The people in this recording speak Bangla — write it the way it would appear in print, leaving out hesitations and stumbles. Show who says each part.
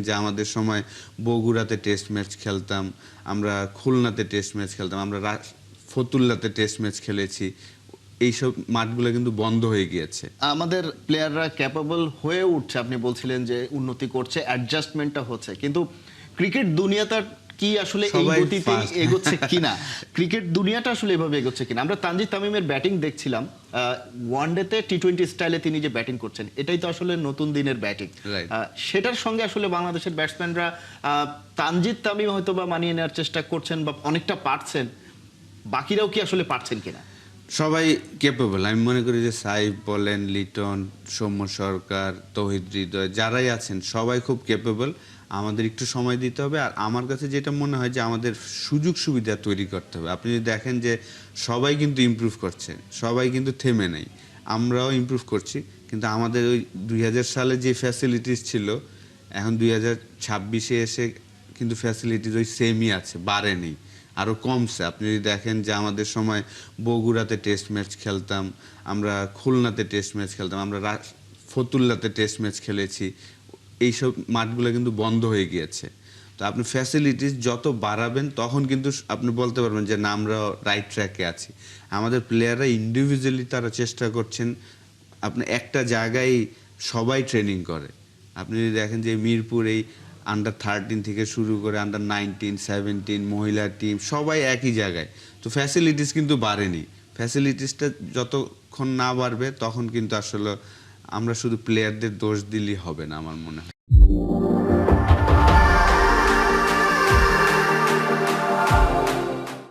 Speaker 1: যে আমাদের সময় বগুড়াতে টেস্ট ম্যাচ খেলতাম, আমরা খুলনাতে টেস্ট ম্যাচ খেলতাম, আমরা ফতুল্লাতে টেস্ট ম্যাচ খেলেছি। এইসব মাঠগুলো কিন্তু বন্ধ হয়ে গিয়েছে।
Speaker 2: আমাদের প্লেয়াররা ক্যাপাবল হয়ে উঠছে, আপনি বলছিলেন যে উন্নতি করছে, অ্যাডজাস্টমেন্টটা হচ্ছে, কিন্তু ক্রিকেট দুনিয়াটা কি আসলে এই গতিতে এগোচ্ছে কিনা, ক্রিকেট দুনিয়াটা আসলে এভাবে এগোচ্ছে কিনা। আমরা তানজিদ তামিমের ব্যাটিং দেখছিলাম, ওয়ানডেতে টি-20 স্টাইলে তিনি যে ব্যাটিং করছেন, এটাই তো আসলে নতুন দিনের ব্যাটিং। সেটার সঙ্গে আসলে বাংলাদেশের ব্যাটসম্যানরা তানজিদ তামিম হয়তো বা মানিয়ে নেওয়ার চেষ্টা করছেন বা অনেকটা পারছেন, বাকিরাও কি আসলে পারছেন কিনা?
Speaker 1: সবাই ক্যাপেবল। আমি মনে করি যে সাইফ বলেন, লিটন, সৌম্য সরকার, তৌহিদ হৃদয়, যারাই আছেন সবাই খুব ক্যাপেবল। আমাদের একটু সময় দিতে হবে। আর আমার কাছে যেটা মনে হয় যে আমাদের সুযোগ সুবিধা তৈরি করতে হবে। আপনি যদি দেখেন যে সবাই কিন্তু ইমপ্রুভ করছে, সবাই কিন্তু থেমে নেই, আমরাও ইমপ্রুভ করছি। কিন্তু আমাদের ওই 2000 সালে যে ফ্যাসিলিটিস ছিল, এখন 2026-এ এসে কিন্তু ফ্যাসিলিটিস ওই সেমই আছে, বাড়েনি, আরও কমছে। আপনি যদি দেখেন যে আমাদের সময় বগুড়াতে টেস্ট ম্যাচ খেলতাম, আমরা খুলনাতে টেস্ট ম্যাচ খেলতাম, আমরা ফতুল্লাতে টেস্ট ম্যাচ খেলেছি। এইসব মাঠগুলো কিন্তু বন্ধ হয়ে গিয়েছে। তো আপনি ফ্যাসিলিটিস যত বাড়াবেন তখন কিন্তু আপনি বলতে পারবেন যে না, আমরা রাইট ট্র্যাকে আছি। আমাদের প্লেয়াররা ইন্ডিভিজুয়ালি তারা চেষ্টা করছেন। আপনি একটা জায়গায় সবাই ট্রেনিং করে। আপনি যদি দেখেন যে মিরপুর এই আন্ডার-13 থেকে শুরু করে আন্ডার-19, 17 মহিলা টিম সবাই একই জায়গায়। তো ফ্যাসিলিটিস কিন্তু বাড়েনি। ফ্যাসিলিটিসটা যতক্ষণ না বাড়বে তখন কিন্তু আসলে আমরা শুধু প্লেয়ারদের দোষ দিলেই হবে না আমার মনে হয়।